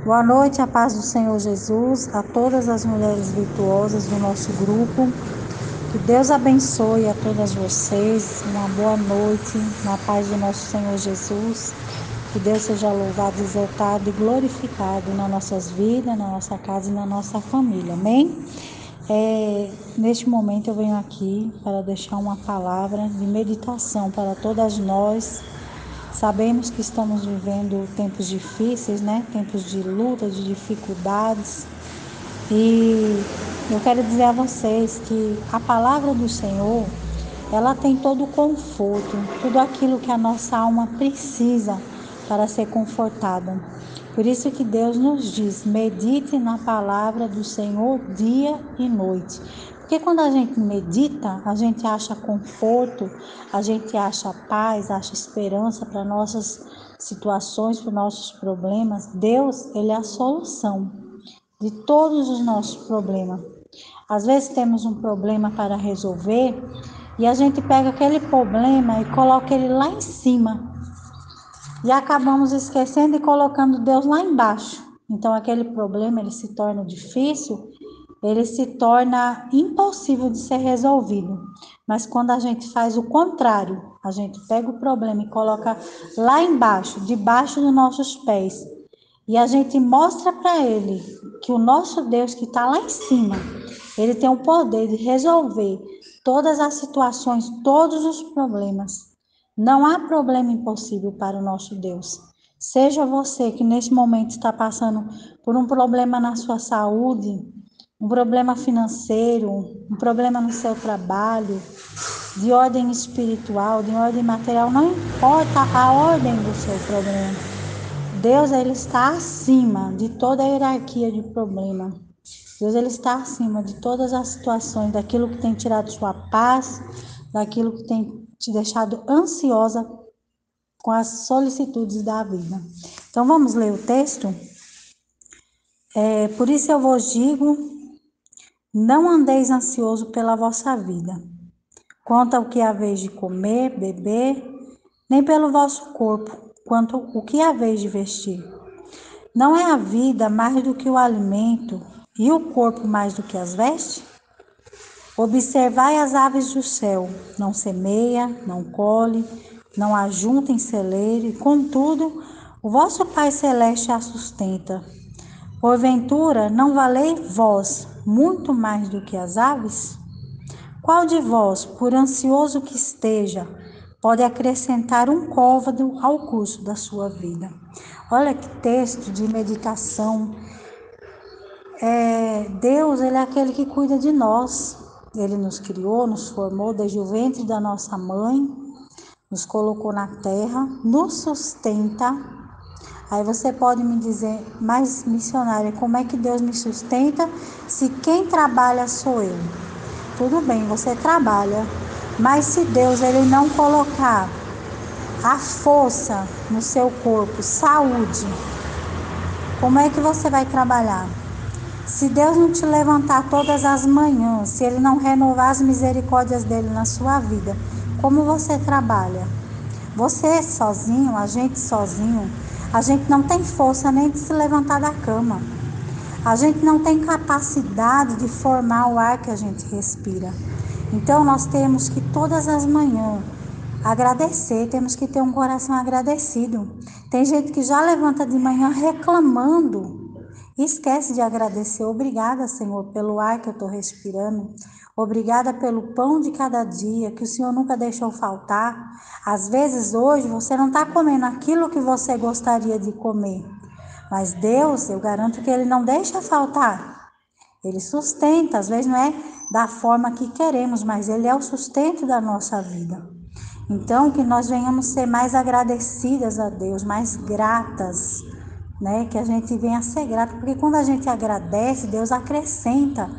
Boa noite, a paz do Senhor Jesus, a todas as mulheres virtuosas do nosso grupo. Que Deus abençoe a todas vocês. Uma boa noite, na paz do nosso Senhor Jesus. Que Deus seja louvado, exaltado e glorificado nas nossas vidas, na nossa casa e na nossa família. Amém? Neste momento eu venho aqui para deixar uma palavra de meditação para todas nós. Sabemos que estamos vivendo tempos difíceis, né? Tempos de luta, de dificuldades. E eu quero dizer a vocês que a palavra do Senhor, ela tem todo o conforto, tudo aquilo que a nossa alma precisa para ser confortada. Por isso que Deus nos diz: medite na palavra do Senhor dia e noite. Porque quando a gente medita, a gente acha conforto, a gente acha paz, acha esperança para nossas situações, para nossos problemas. Deus, ele é a solução de todos os nossos problemas. Às vezes temos um problema para resolver e a gente pega aquele problema e coloca ele lá em cima. E acabamos esquecendo e colocando Deus lá embaixo. Então aquele problema ele se torna difícil, ele se torna impossível de ser resolvido. Mas quando a gente faz o contrário, a gente pega o problema e coloca lá embaixo, debaixo dos nossos pés, e a gente mostra para ele que o nosso Deus que está lá em cima, ele tem o poder de resolver todas as situações, todos os problemas. Não há problema impossível para o nosso Deus. Seja você que nesse momento está passando por um problema na sua saúde, um problema financeiro, um problema no seu trabalho, de ordem espiritual, de ordem material, não importa a ordem do seu problema. Deus, ele está acima de toda a hierarquia de problema. Deus, ele está acima de todas as situações, daquilo que tem tirado sua paz, daquilo que tem te deixado ansiosa com as solicitudes da vida. Então, vamos ler o texto? Por isso eu vos digo, não andeis ansioso pela vossa vida, quanto ao que haveis de comer, beber, nem pelo vosso corpo, quanto o que haveis de vestir. Não é a vida mais do que o alimento e o corpo mais do que as vestes? Observai as aves do céu, não semeia, não colhe, não ajunta em celeiro, e contudo, o vosso Pai Celeste a sustenta. Porventura, não valei vós muito mais do que as aves? Qual de vós, por ansioso que esteja, pode acrescentar um côvado ao curso da sua vida? Olha que texto de meditação. Deus, ele é aquele que cuida de nós. Ele nos criou, nos formou desde o ventre da nossa mãe, nos colocou na terra, nos sustenta. Aí você pode me dizer, mas missionária, como é que Deus me sustenta se quem trabalha sou eu? Tudo bem, você trabalha, mas se Deus ele não colocar a força no seu corpo, saúde, como é que você vai trabalhar? Se Deus não te levantar todas as manhãs, se Ele não renovar as misericórdias dEle na sua vida, como você trabalha? Você sozinho, a gente não tem força nem de se levantar da cama. A gente não tem capacidade de formar o ar que a gente respira. Então nós temos que todas as manhãs agradecer, temos que ter um coração agradecido. Tem gente que já levanta de manhã reclamando, esquece de agradecer. Obrigada, Senhor, pelo ar que eu estou respirando. Obrigada pelo pão de cada dia, que o Senhor nunca deixou faltar. Às vezes hoje você não está comendo aquilo que você gostaria de comer. Mas Deus, eu garanto que Ele não deixa faltar. Ele sustenta, às vezes não é da forma que queremos, mas Ele é o sustento da nossa vida. Então, que nós venhamos ser mais agradecidas a Deus, mais gratas, né? Que a gente venha ser grata, porque quando a gente agradece, Deus acrescenta.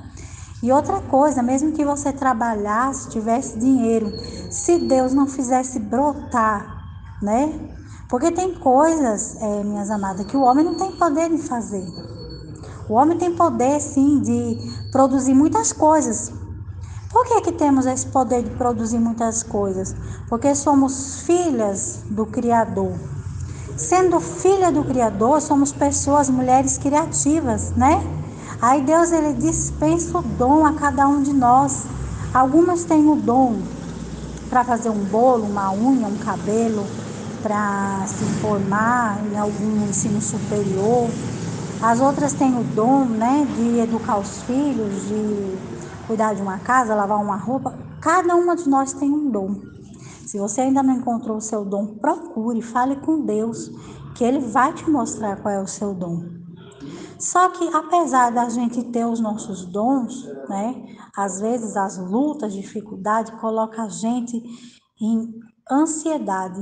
E outra coisa, mesmo que você trabalhasse, tivesse dinheiro, se Deus não fizesse brotar, né? Porque tem coisas, minhas amadas, que o homem não tem poder de fazer. O homem tem poder, sim, de produzir muitas coisas. Por que temos esse poder de produzir muitas coisas? Porque somos filhas do Criador. Sendo filha do Criador, somos pessoas, mulheres criativas, né? Aí Deus, ele dispensa o dom a cada um de nós. Algumas têm o dom para fazer um bolo, uma unha, um cabelo, para se formar em algum ensino superior. As outras têm o dom, né, de educar os filhos, de cuidar de uma casa, lavar uma roupa. Cada uma de nós tem um dom. Se você ainda não encontrou o seu dom, procure, fale com Deus, que Ele vai te mostrar qual é o seu dom. Só que apesar da gente ter os nossos dons, né, às vezes as lutas, dificuldades, colocam a gente em ansiedade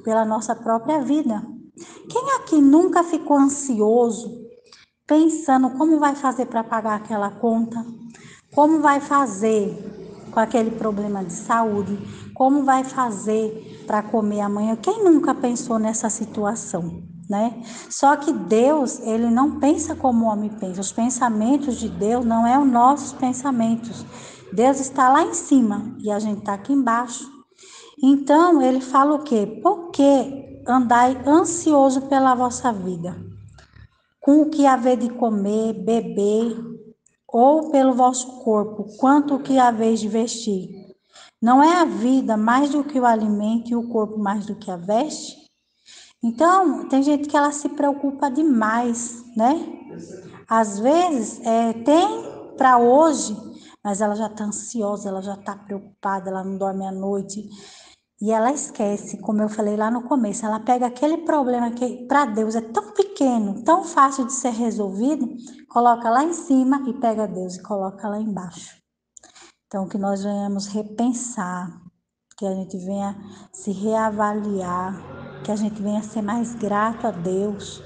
pela nossa própria vida. Quem aqui nunca ficou ansioso, pensando como vai fazer para pagar aquela conta? Como vai fazer com aquele problema de saúde? Como vai fazer para comer amanhã? Quem nunca pensou nessa situação, né? Só que Deus, ele não pensa como o homem pensa. Os pensamentos de Deus não é os nossos pensamentos. Deus está lá em cima e a gente está aqui embaixo. Então, ele fala o quê? Por que andai ansioso pela vossa vida? Com o que haver de comer, beber, ou pelo vosso corpo, quanto o que haveis de vestir? Não é a vida mais do que o alimento e o corpo mais do que a veste? Então, tem gente que ela se preocupa demais, né? Às vezes, tem para hoje, mas ela já está ansiosa, ela já está preocupada, ela não dorme à noite. E ela esquece, como eu falei lá no começo, ela pega aquele problema que para Deus é tão pequeno, tão fácil de ser resolvido, coloca lá em cima e pega Deus e coloca lá embaixo. Então, que nós venhamos repensar, que a gente venha se reavaliar, que a gente venha ser mais grato a Deus.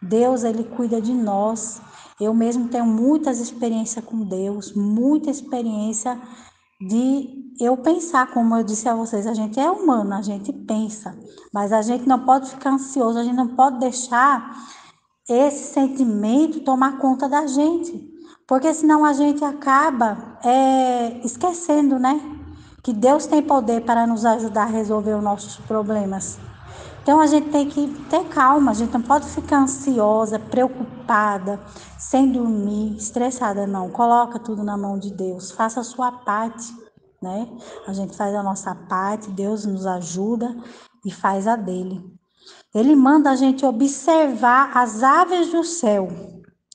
Deus, ele cuida de nós. Eu mesmo tenho muitas experiências com Deus, muita experiência de eu pensar, como eu disse a vocês, a gente é humano, a gente pensa, mas a gente não pode ficar ansioso, a gente não pode deixar esse sentimento tomar conta da gente, porque senão a gente acaba esquecendo, né? Que Deus tem poder para nos ajudar a resolver os nossos problemas. Então a gente tem que ter calma, a gente não pode ficar ansiosa, preocupada, sem dormir, estressada, não. Coloca tudo na mão de Deus, faça a sua parte, né? A gente faz a nossa parte, Deus nos ajuda e faz a dele. Ele manda a gente observar as aves do céu.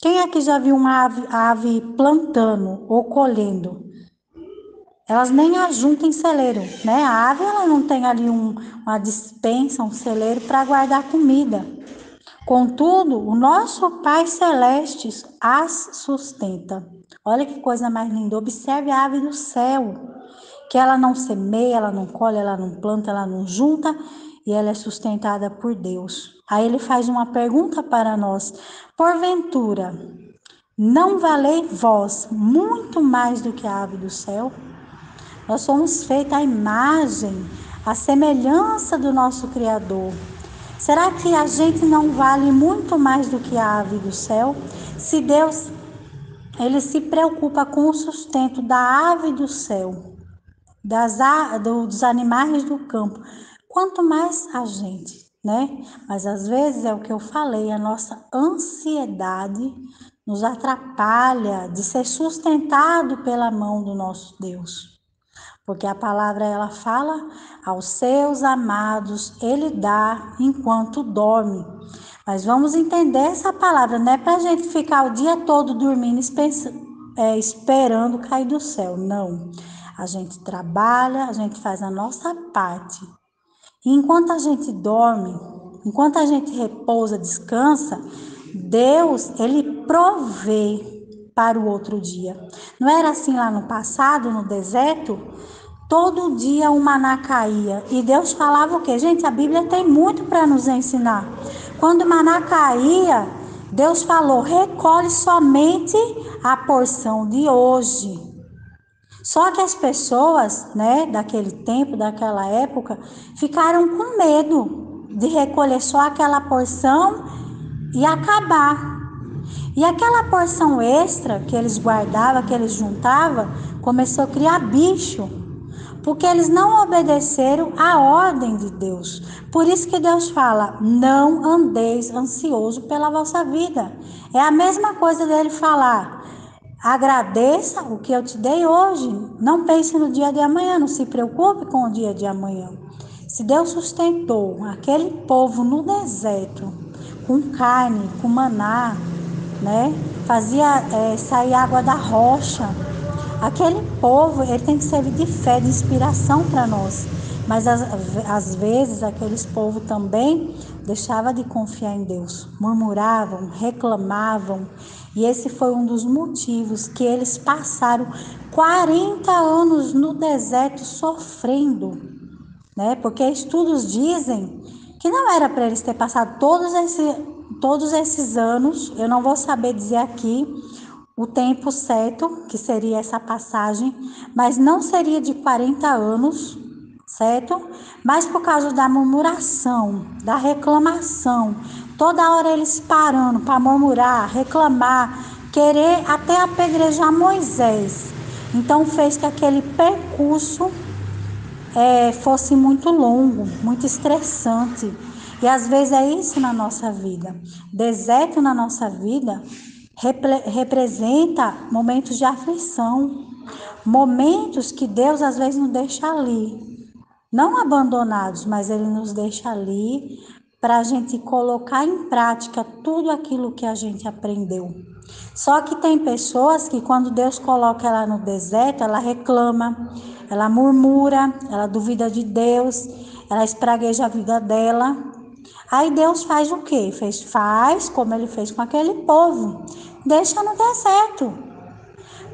Quem aqui já viu uma ave plantando ou colhendo? Elas nem ajuntam em celeiro, né? A ave, ela não tem ali uma despensa, um celeiro para guardar comida. Contudo, o nosso Pai Celeste as sustenta. Olha que coisa mais linda. Observe a ave do céu, que ela não semeia, ela não colhe, ela não planta, ela não junta, e ela é sustentada por Deus. Aí ele faz uma pergunta para nós: porventura, não valei vós muito mais do que a ave do céu? Nós somos feitos à imagem, à semelhança do nosso Criador. Será que a gente não vale muito mais do que a ave do céu? Se Deus, ele se preocupa com o sustento da ave do céu, dos animais do campo, quanto mais a gente, né? Mas às vezes é o que eu falei, a nossa ansiedade nos atrapalha de ser sustentado pela mão do nosso Deus. Porque a palavra, ela fala, aos seus amados ele dá enquanto dorme. Mas vamos entender essa palavra, não é para a gente ficar o dia todo dormindo esperando cair do céu, não. A gente trabalha, a gente faz a nossa parte. E enquanto a gente dorme, enquanto a gente repousa, descansa, Deus, ele provê para o outro dia. Não era assim lá no passado, no deserto? Todo dia o maná caía. E Deus falava o quê? Gente, a Bíblia tem muito para nos ensinar. Quando o maná caía, Deus falou: recolhe somente a porção de hoje. Só que as pessoas, né, daquele tempo, daquela época, ficaram com medo de recolher só aquela porção e acabar. E aquela porção extra que eles guardavam, que eles juntavam, começou a criar bicho. porque eles não obedeceram à ordem de Deus. Por isso que Deus fala: não andeis ansioso pela vossa vida. É a mesma coisa dele falar: agradeça o que eu te dei hoje. Não pense no dia de amanhã, não se preocupe com o dia de amanhã. Se Deus sustentou aquele povo no deserto com carne, com maná, né? Fazia sair água da rocha. Aquele povo, ele tem que servir de fé, de inspiração para nós. Mas às vezes aqueles povos também deixavam de confiar em Deus, murmuravam, reclamavam. E esse foi um dos motivos que eles passaram 40 anos no deserto sofrendo, né? Porque estudos dizem que não era para eles ter passado todos esses anos. Eu não vou saber dizer aqui o tempo certo, que seria essa passagem, mas não seria de 40 anos, certo? Mas por causa da murmuração, da reclamação, toda hora eles parando para murmurar, reclamar, querer até apedrejar Moisés. Então fez que aquele percurso fosse muito longo, muito estressante. E às vezes é isso na nossa vida. Deserto na nossa vida representa momentos de aflição, momentos que Deus às vezes nos deixa ali, não abandonados, mas Ele nos deixa ali para a gente colocar em prática tudo aquilo que a gente aprendeu. Só que tem pessoas que quando Deus coloca ela no deserto, ela reclama, ela murmura, ela duvida de Deus, ela espragueja a vida dela. Aí Deus faz o quê? Faz como Ele fez com aquele povo, deixa no deserto.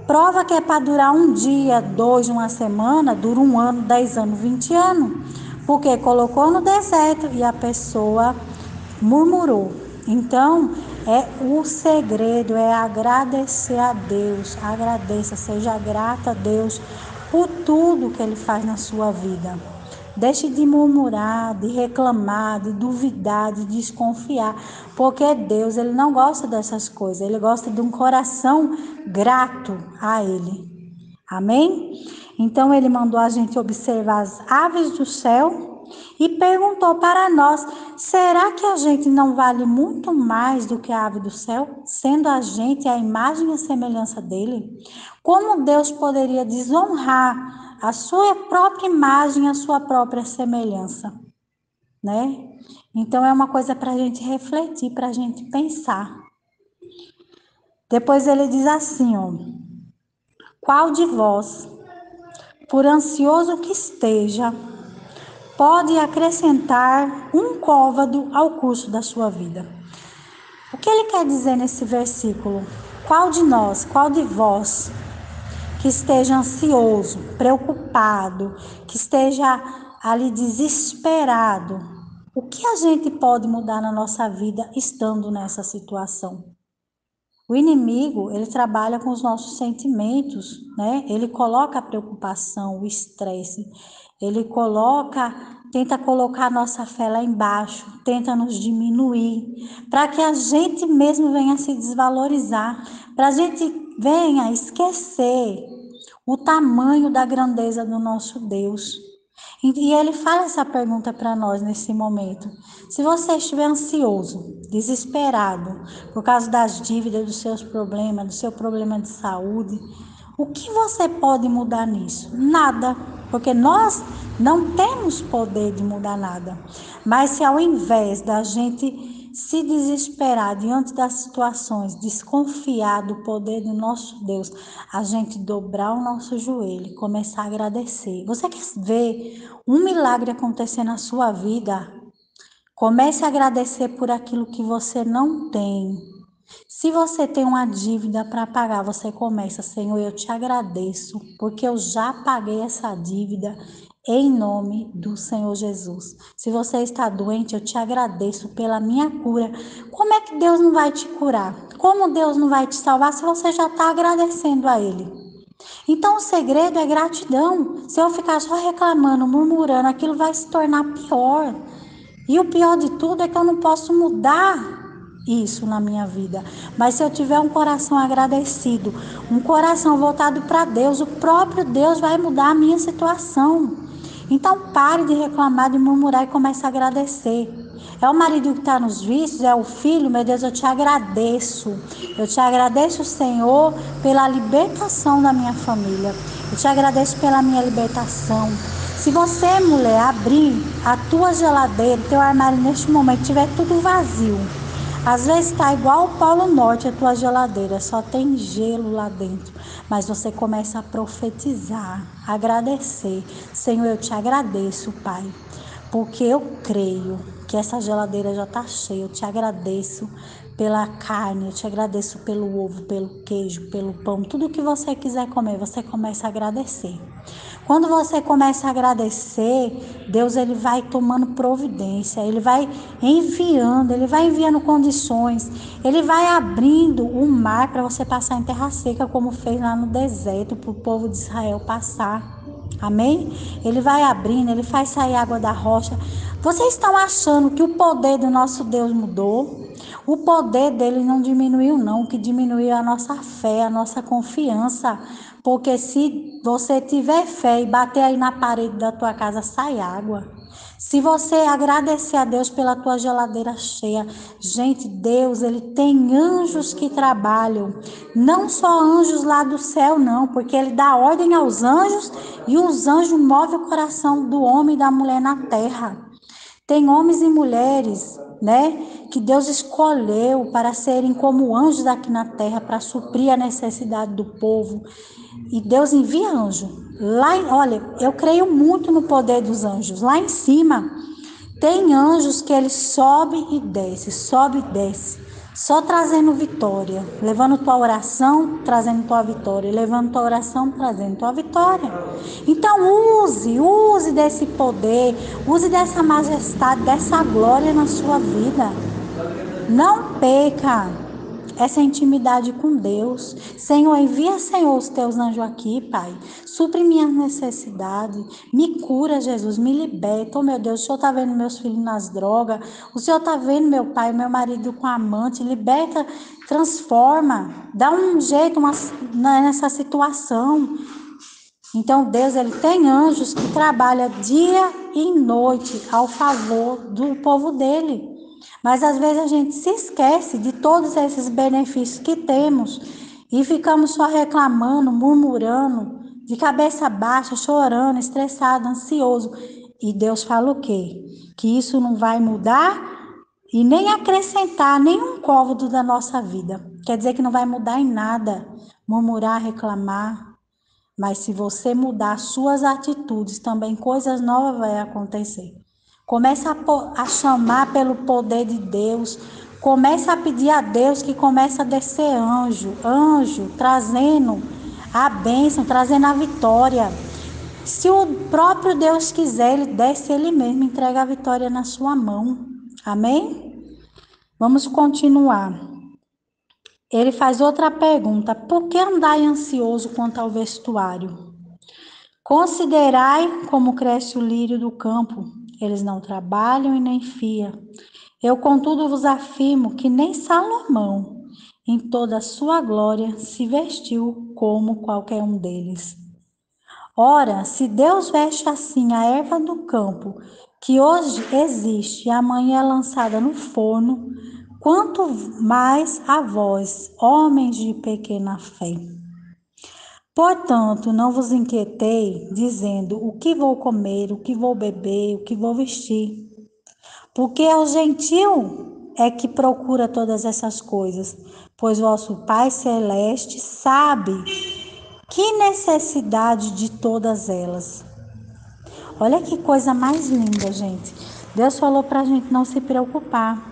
Prova que é para durar um dia, dois, uma semana, dura um ano, 10 anos, 20 anos. Porque colocou no deserto e a pessoa murmurou. Então, o segredo é agradecer a Deus. Agradeça, seja grata a Deus por tudo que Ele faz na sua vida. Deixe de murmurar, de reclamar, de duvidar, de desconfiar, porque Deus, Ele não gosta dessas coisas, Ele gosta de um coração grato a Ele. Amém? Então Ele mandou a gente observar as aves do céu e perguntou para nós: será que a gente não vale muito mais do que a ave do céu, sendo a gente a imagem e a semelhança dele? Como Deus poderia desonrar a sua própria imagem, a sua própria semelhança, né? Então é uma coisa para a gente refletir, para a gente pensar. Depois ele diz assim, ó: qual de vós, por ansioso que esteja, pode acrescentar um côvado ao curso da sua vida? O que ele quer dizer nesse versículo? Qual de nós, qual de vós que esteja ansioso, preocupado, que esteja ali desesperado, o que a gente pode mudar na nossa vida estando nessa situação? O inimigo, ele trabalha com os nossos sentimentos, né? Ele coloca a preocupação, o estresse, tenta colocar a nossa fé lá embaixo, tenta nos diminuir, para que a gente mesmo venha se desvalorizar, para a gente venha esquecer o tamanho da grandeza do nosso Deus. E ele fala essa pergunta para nós nesse momento: se você estiver ansioso, desesperado, por causa das dívidas, dos seus problemas, do seu problema de saúde, o que você pode mudar nisso? Nada, porque nós não temos poder de mudar nada. Mas se ao invés da gente se desesperar diante das situações, desconfiar do poder do nosso Deus, a gente dobrar o nosso joelho e começar a agradecer. Você quer ver um milagre acontecer na sua vida? Comece a agradecer por aquilo que você não tem. Se você tem uma dívida para pagar, você começa: Senhor, eu te agradeço, porque eu já paguei essa dívida em nome do Senhor Jesus. Se você está doente, eu te agradeço pela minha cura. Como é que Deus não vai te curar? Como Deus não vai te salvar se você já está agradecendo a Ele? Então o segredo é gratidão. Se eu ficar só reclamando, murmurando, aquilo vai se tornar pior. E o pior de tudo é que eu não posso mudar isso na minha vida. Mas se eu tiver um coração agradecido, um coração voltado para Deus, o próprio Deus vai mudar a minha situação. Então pare de reclamar, de murmurar e comece a agradecer. É o marido que está nos vícios, é o filho, meu Deus, eu te agradeço. Eu te agradeço, Senhor, pela libertação da minha família. Eu te agradeço pela minha libertação. Se você, mulher, abrir a tua geladeira, teu armário neste momento, tiver tudo vazio, às vezes está igual o Polo Norte, a tua geladeira, só tem gelo lá dentro. Mas você começa a profetizar, a agradecer. Senhor, eu te agradeço, Pai, porque eu creio que essa geladeira já está cheia. Eu te agradeço pela carne, eu te agradeço pelo ovo, pelo queijo, pelo pão. Tudo que você quiser comer, você começa a agradecer. Quando você começa a agradecer, Deus ele vai tomando providência, ele vai enviando condições, ele vai abrindo o mar para você passar em terra seca, como fez lá no deserto para o povo de Israel passar. Amém? Ele vai abrindo, ele faz sair água da rocha. Vocês estão achando que o poder do nosso Deus mudou? O poder dele não diminuiu, não. O que diminuiu é a nossa fé, a nossa confiança. Porque se você tiver fé e bater aí na parede da tua casa, sai água. Se você agradecer a Deus pela tua geladeira cheia, gente, Deus, ele tem anjos que trabalham, não só anjos lá do céu, não, porque ele dá ordem aos anjos e os anjos movem o coração do homem e da mulher na terra. Tem homens e mulheres, né, que Deus escolheu para serem como anjos aqui na terra, para suprir a necessidade do povo. E Deus envia anjo. Olha, eu creio muito no poder dos anjos. Lá em cima tem anjos que eles sobem e desce, só trazendo vitória, levando tua oração, trazendo tua vitória, levando tua oração, trazendo tua vitória. Então use desse poder, use dessa majestade, dessa glória na sua vida. Não perca essa intimidade com Deus. Senhor, envia, Senhor, os teus anjos aqui, Pai. Supre minhas necessidades. Me cura, Jesus. Me liberta. Oh, meu Deus, o Senhor está vendo meus filhos nas drogas. O Senhor está vendo meu pai, meu marido com amante. Liberta, transforma. Dá um jeito nessa situação. Então, Deus, ele tem anjos que trabalham dia e noite ao favor do povo dele. Mas às vezes a gente se esquece de todos esses benefícios que temos e ficamos só reclamando, murmurando, de cabeça baixa, chorando, estressado, ansioso. E Deus fala o quê? Que isso não vai mudar e nem acrescentar nenhum côvado da nossa vida. Quer dizer que não vai mudar em nada, murmurar, reclamar. Mas se você mudar suas atitudes, também coisas novas vão acontecer. Comece a chamar pelo poder de Deus. Comece a pedir a Deus que comece a descer anjo, trazendo a bênção, trazendo a vitória. Se o próprio Deus quiser, ele desce ele mesmo, entrega a vitória na sua mão. Amém? Vamos continuar. Ele faz outra pergunta: por que andai ansioso quanto ao vestuário? Considerai como cresce o lírio do campo, eles não trabalham e nem fiam. Eu, contudo, vos afirmo que nem Salomão, em toda a sua glória, se vestiu como qualquer um deles. Ora, se Deus veste assim a erva do campo, que hoje existe e amanhã é lançada no forno, quanto mais a vós, homens de pequena fé. Portanto, não vos inquietei, dizendo o que vou comer, o que vou beber, o que vou vestir. Porque o gentil é que procura todas essas coisas, pois vosso Pai Celeste sabe que necessidade de todas elas. Olha que coisa mais linda, gente. Deus falou para a gente não se preocupar.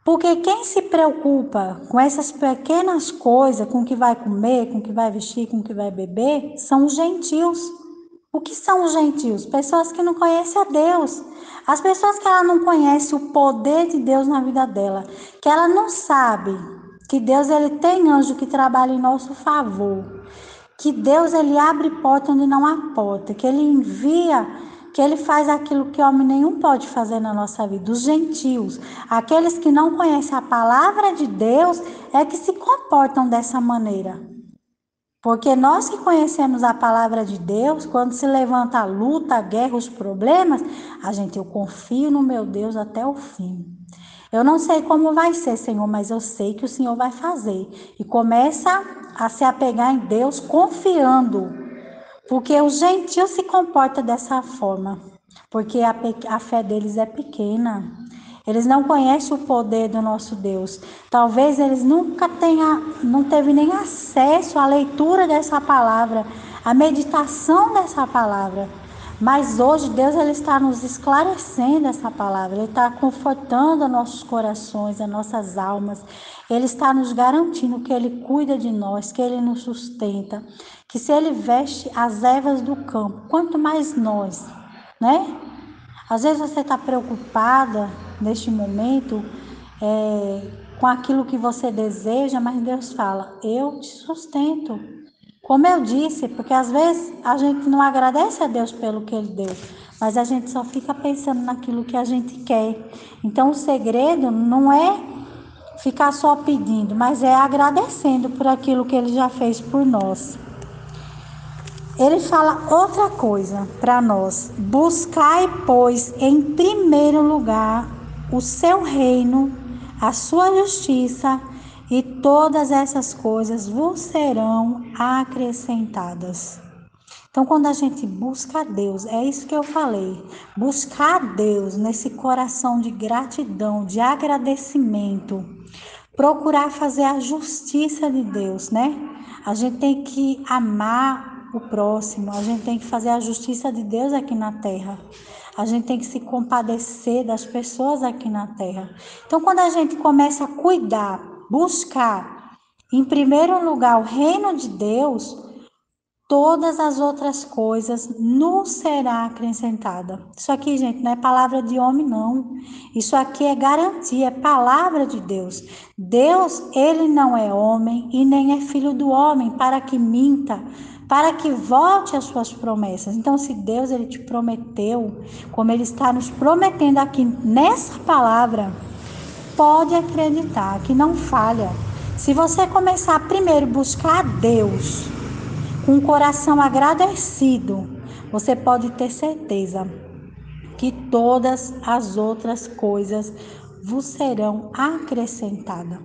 Porque quem se preocupa com essas pequenas coisas, com o que vai comer, com o que vai vestir, com o que vai beber, são os gentios. O que são os gentios? Pessoas que não conhecem a Deus. As pessoas que ela não conhece o poder de Deus na vida dela, que ela não sabe que Deus ele tem anjo que trabalha em nosso favor, que Deus ele abre porta onde não há porta, que ele envia, que ele faz aquilo que homem nenhum pode fazer na nossa vida. Os gentios, aqueles que não conhecem a palavra de Deus, é que se comportam dessa maneira. Porque nós que conhecemos a palavra de Deus, quando se levanta a luta, a guerra, os problemas, eu confio no meu Deus até o fim. Eu não sei como vai ser, Senhor, mas eu sei que o Senhor vai fazer. E começa a se apegar em Deus confiando, porque o gentio se comporta dessa forma, porque a fé deles é pequena. Eles não conhecem o poder do nosso Deus. Talvez eles não teve nem acesso à leitura dessa palavra, à meditação dessa palavra. Mas hoje Deus ele está nos esclarecendo essa palavra. Ele está confortando nossos corações, as nossas almas. Ele está nos garantindo que Ele cuida de nós, que Ele nos sustenta. Que se Ele veste as ervas do campo, quanto mais nós, né? Às vezes você está preocupada neste momento com aquilo que você deseja, mas Deus fala, eu te sustento. Como eu disse, porque às vezes a gente não agradece a Deus pelo que Ele deu, mas a gente só fica pensando naquilo que a gente quer. Então o segredo não é ficar só pedindo, mas é agradecendo por aquilo que Ele já fez por nós. Ele fala outra coisa para nós: buscai, pois, em primeiro lugar o seu reino, a sua justiça, e todas essas coisas vos serão acrescentadas. Então, quando a gente busca a Deus, é isso que eu falei, buscar a Deus nesse coração de gratidão, de agradecimento, procurar fazer a justiça de Deus, né? A gente tem que amar o próximo, a gente tem que fazer a justiça de Deus aqui na terra. A gente tem que se compadecer das pessoas aqui na terra. Então, quando a gente começa a cuidar, buscar, em primeiro lugar, o reino de Deus, todas as outras coisas nos será acrescentada. Isso aqui, gente, não é palavra de homem, não. Isso aqui é garantia, é palavra de Deus. Deus, ele não é homem e nem é filho do homem para que minta, para que volte às suas promessas. Então, se Deus ele te prometeu, como ele está nos prometendo aqui nessa palavra, pode acreditar que não falha. Se você começar primeiro a buscar a Deus, com um coração agradecido, você pode ter certeza que todas as outras coisas vos serão acrescentadas.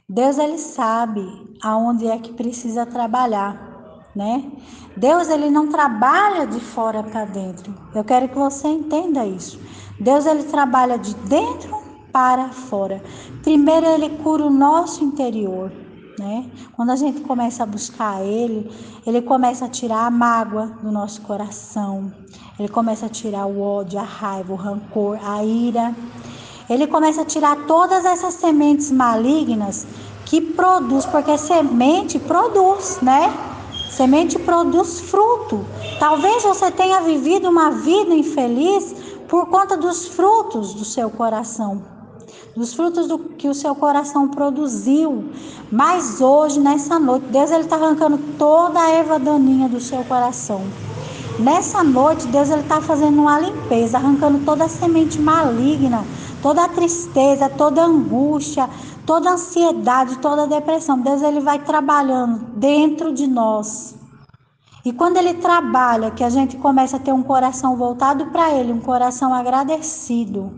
Deus ele sabe aonde é que precisa trabalhar, né? Deus ele não trabalha de fora para dentro. Eu quero que você entenda isso. Deus ele trabalha de dentro para fora. Primeiro ele cura o nosso interior, né? Quando a gente começa a buscar Ele, Ele começa a tirar a mágoa do nosso coração, Ele começa a tirar o ódio, a raiva, o rancor, a ira. Ele começa a tirar todas essas sementes malignas que produz, porque semente produz, né? Semente produz fruto. Talvez você tenha vivido uma vida infeliz por conta dos frutos do seu coração, dos frutos do que o seu coração produziu. Mas hoje, nessa noite, Deus está arrancando toda a erva daninha do seu coração. Nessa noite, Deus está fazendo uma limpeza, arrancando toda a semente maligna, toda a tristeza, toda a angústia, toda a ansiedade, toda a depressão. Deus ele vai trabalhando dentro de nós. E quando ele trabalha, que a gente começa a ter um coração voltado para ele, um coração agradecido,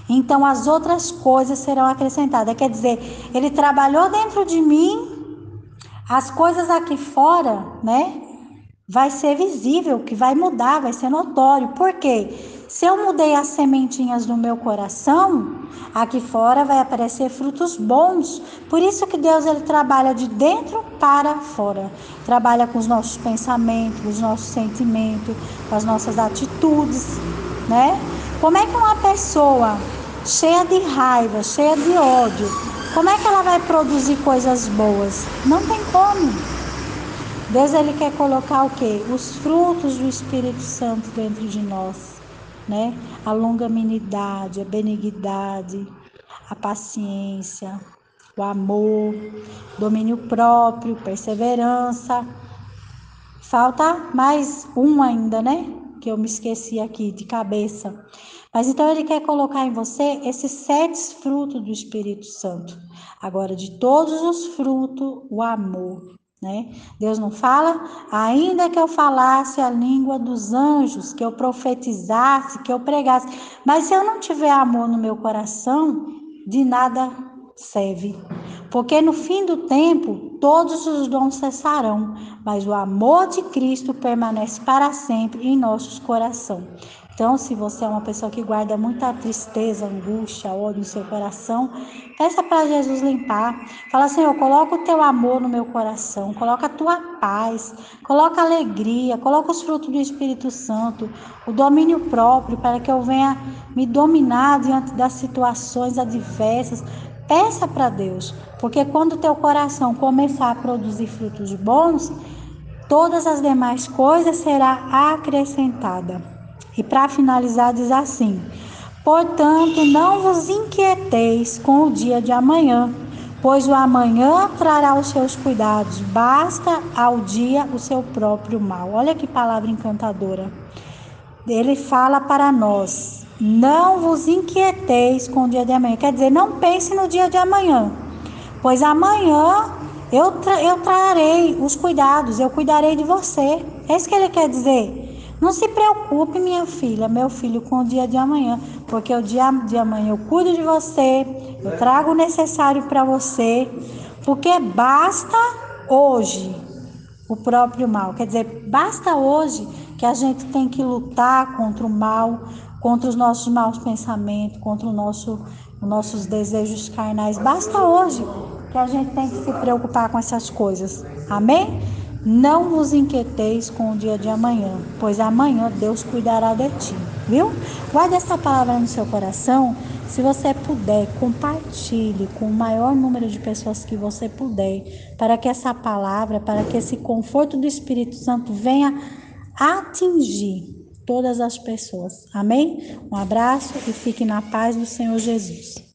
então as outras coisas serão acrescentadas. Quer dizer, ele trabalhou dentro de mim, as coisas aqui fora, né? Vai ser visível, que vai mudar, vai ser notório. Por quê? Se eu mudei as sementinhas do meu coração, aqui fora vai aparecer frutos bons. Por isso que Deus ele trabalha de dentro para fora. Trabalha com os nossos pensamentos, os nossos sentimentos, com as nossas atitudes, né? Como é que uma pessoa cheia de raiva, cheia de ódio, como é que ela vai produzir coisas boas? Não tem como. Deus ele quer colocar o quê? Os frutos do Espírito Santo dentro de nós, né? A longanimidade, a benignidade, a paciência, o amor, domínio próprio, perseverança. Falta mais um ainda, né? que eu me esqueci aqui de cabeça. Mas então ele quer colocar em você esses 7 frutos do Espírito Santo. Agora, de todos os frutos, o amor, né? Deus não fala, ainda que eu falasse a língua dos anjos, que eu profetizasse, que eu pregasse, mas se eu não tiver amor no meu coração, de nada serve. Porque no fim do tempo, todos os dons cessarão, mas o amor de Cristo permanece para sempre em nossos corações. Então, se você é uma pessoa que guarda muita tristeza, angústia, ódio no seu coração, peça para Jesus limpar. Fala, Senhor, coloca o teu amor no meu coração, coloca a tua paz, coloca a alegria, coloca os frutos do Espírito Santo, o domínio próprio, para que eu venha me dominar diante das situações adversas. Peça para Deus, porque quando o teu coração começar a produzir frutos bons, todas as demais coisas serão acrescentadas. E para finalizar, diz assim: portanto, não vos inquieteis com o dia de amanhã, pois o amanhã trará os seus cuidados, basta ao dia o seu próprio mal. Olha que palavra encantadora. Ele fala para nós: não vos inquieteis com o dia de amanhã. Quer dizer, não pense no dia de amanhã, pois amanhã eu trarei os cuidados, eu cuidarei de você. É isso que ele quer dizer. Não se preocupe, minha filha, meu filho, com o dia de amanhã, porque o dia de amanhã eu cuido de você, eu trago o necessário para você, porque basta hoje o próprio mal. Quer dizer, basta hoje que a gente tem que lutar contra o mal, contra os nossos maus pensamentos, contra os nossos desejos carnais. Basta hoje que a gente tem que se preocupar com essas coisas. Amém? Não vos inquieteis com o dia de amanhã, pois amanhã Deus cuidará de ti. Viu? Guarde essa palavra no seu coração. Se você puder, compartilhe com o maior número de pessoas que você puder, para que essa palavra, para que esse conforto do Espírito Santo venha atingir todas as pessoas. Amém? Um abraço e fique na paz do Senhor Jesus.